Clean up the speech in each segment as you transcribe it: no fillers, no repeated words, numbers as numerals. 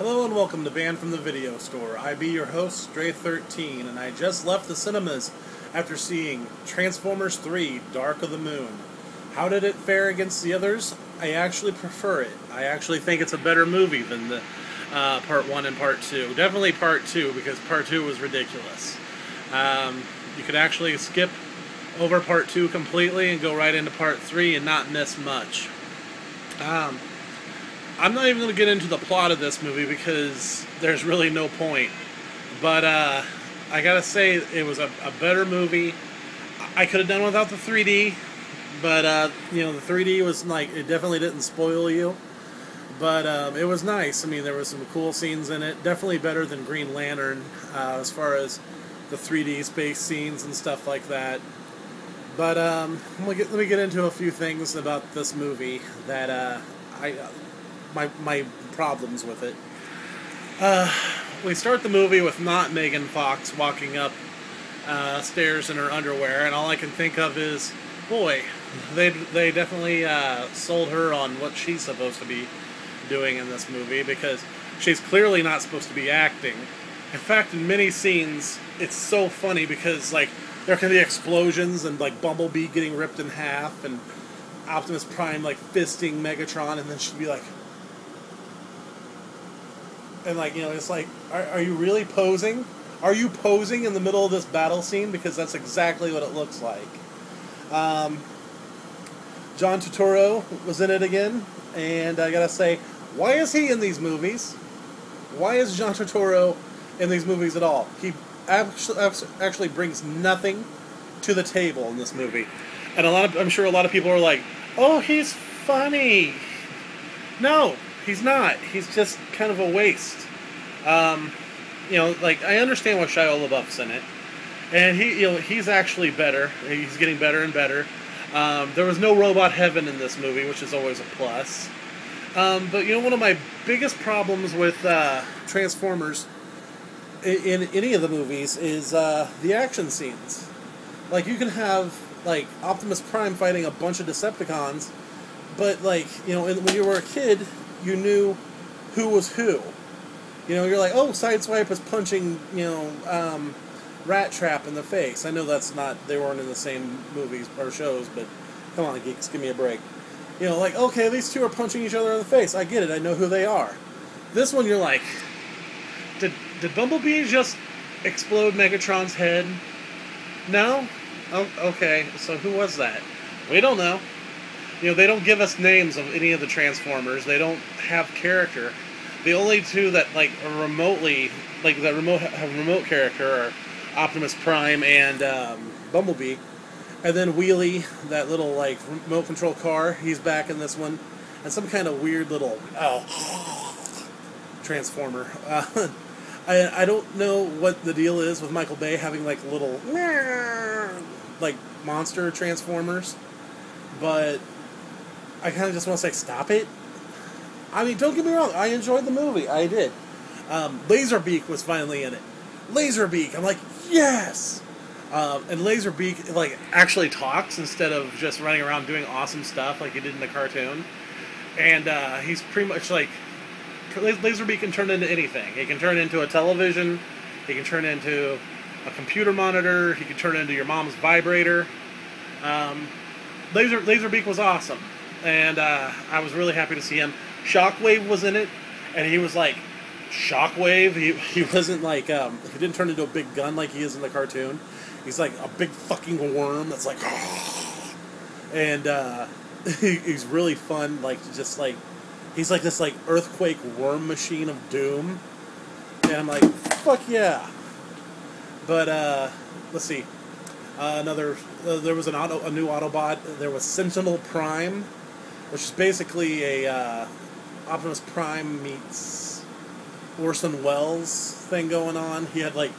Hello and welcome to Banned from the Video Store. I be your host, Stray13, and I just left the cinemas after seeing Transformers 3, Dark of the Moon. How did it fare against the others? I actually prefer it. I actually think it's a better movie than the Part 1 and Part 2. Definitely Part 2, because Part 2 was ridiculous. You could actually skip over Part 2 completely and go right into Part 3 and not miss much. I'm not even going to get into the plot of this movie because there's really no point. But I gotta say, it was a better movie. I could have done without the 3D, but the 3D was like, it definitely didn't spoil you. But it was nice. I mean, there were some cool scenes in it. Definitely better than Green Lantern as far as the 3D space scenes and stuff like that. But let me get into a few things about this movie that my problems with it. We start the movie with not Megan Fox walking up stairs in her underwear, and all I can think of is, boy, they definitely sold her on what she's supposed to be doing in this movie, because she's clearly not supposed to be acting. In fact, in many scenes, it's so funny because, like, there can be explosions and, like, Bumblebee getting ripped in half and Optimus Prime, like, fisting Megatron, and then she'd be like... And, like, it's like, are you really posing? Are you posing in the middle of this battle scene? Because that's exactly what it looks like. John Turturro was in it again, and I gotta say, why is he in these movies? Why is John Turturro in these movies at all? He actually brings nothing to the table in this movie. And I'm sure a lot of people are like, oh, he's funny. No, he's not. He's just kind of a waste. Like, I understand why Shia LaBeouf's in it, and he's actually better. He's getting better and better. There was no robot heaven in this movie, which is always a plus. But one of my biggest problems with Transformers in any of the movies is the action scenes. Like, you can have, like, Optimus Prime fighting a bunch of Decepticons, but, like, when you were a kid, you knew who was who. You're like, oh, Sideswipe is punching, Rat Trap in the face. I know they weren't in the same movies or shows, but come on, geeks, give me a break. Like, okay, these two are punching each other in the face. I get it, I know who they are. This one, you're like, did Bumblebee just explode Megatron's head? No? Oh, okay, so who was that? We don't know. They don't give us names of any of the Transformers. They don't have character. The only two that, like, are remotely, like, that have remote character are Optimus Prime and Bumblebee. And then Wheelie, that little, like, remote control car, he's back in this one. And some kind of weird little Transformer. I don't know what the deal is with Michael Bay having, like, little, like, monster Transformers. But I kind of just want to say, stop it. I mean, don't get me wrong, I enjoyed the movie. I did. Laserbeak was finally in it. Laserbeak! I'm like, yes! And Laserbeak, like, actually talks instead of just running around doing awesome stuff like he did in the cartoon. And he's pretty much like... Laserbeak can turn into anything. He can turn into a television. He can turn into a computer monitor. He can turn into your mom's vibrator. Laserbeak was awesome. And I was really happy to see him. Shockwave was in it, and he was like Shockwave. He wasn't like he didn't turn into a big gun like he is in the cartoon. He's like a big fucking worm that's like, and he's really fun. Like, just like, he's like this like earthquake worm machine of doom, and I'm like, fuck yeah. But let's see, there was a new Autobot. There was Sentinel Prime, which is basically a Optimus Prime meets Orson Welles thing going on. He had, like,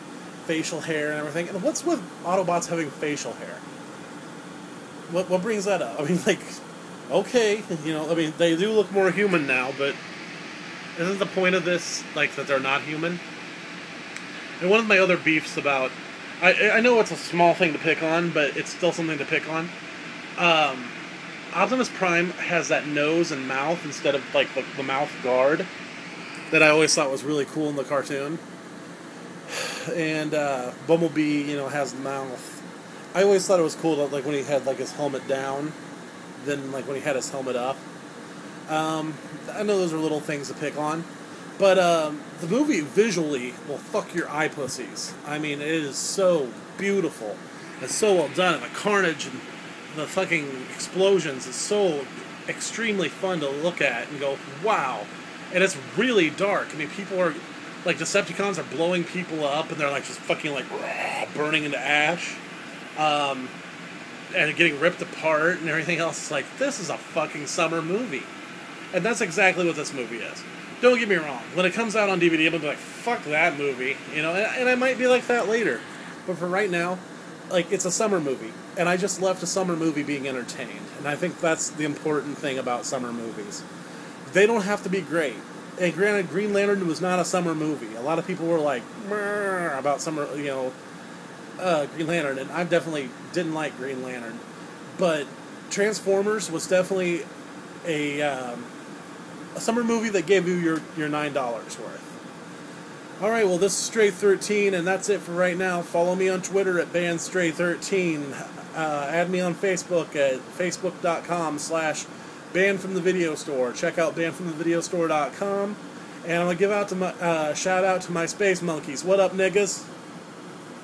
facial hair and everything. And what's with Autobots having facial hair? What brings that up? I mean, like, okay, they do look more human now, but isn't the point of this, like, that they're not human? And one of my other beefs about... I know it's a small thing to pick on, but it's still something to pick on. Optimus Prime has that nose and mouth instead of, like, the mouth guard. that I always thought was really cool in the cartoon. And Bumblebee, has the mouth. I always thought it was cool that, like, when he had, like, his helmet down, then, like, when he had his helmet up. I know those are little things to pick on, but the movie visually will fuck your eye pussies. I mean, it is so beautiful. It's so well done. And the carnage and the fucking explosions is so extremely fun to look at and go, wow. And it's really dark. I mean, people are, like, Decepticons are blowing people up, and they're, like, just fucking, like, burning into ash. And getting ripped apart and everything else. It's like, this is a fucking summer movie. And that's exactly what this movie is. Don't get me wrong. When it comes out on DVD, I'm going to be like, fuck that movie. And I might be like that later. But for right now, like, it's a summer movie. And I just left a summer movie being entertained. And I think that's the important thing about summer movies. They don't have to be great. And granted, Green Lantern was not a summer movie. A lot of people were like, about summer, Green Lantern. And I definitely didn't like Green Lantern. But Transformers was definitely a summer movie that gave you your $9 worth. Alright, well, this is Stray 13, and that's it for right now. Follow me on Twitter at BandStray13. Add me on Facebook at facebook.com/bandfromthevideostore. Check out bandfromthevideostore.com. And I'm going to give out to shout out to my space monkeys. What up, niggas?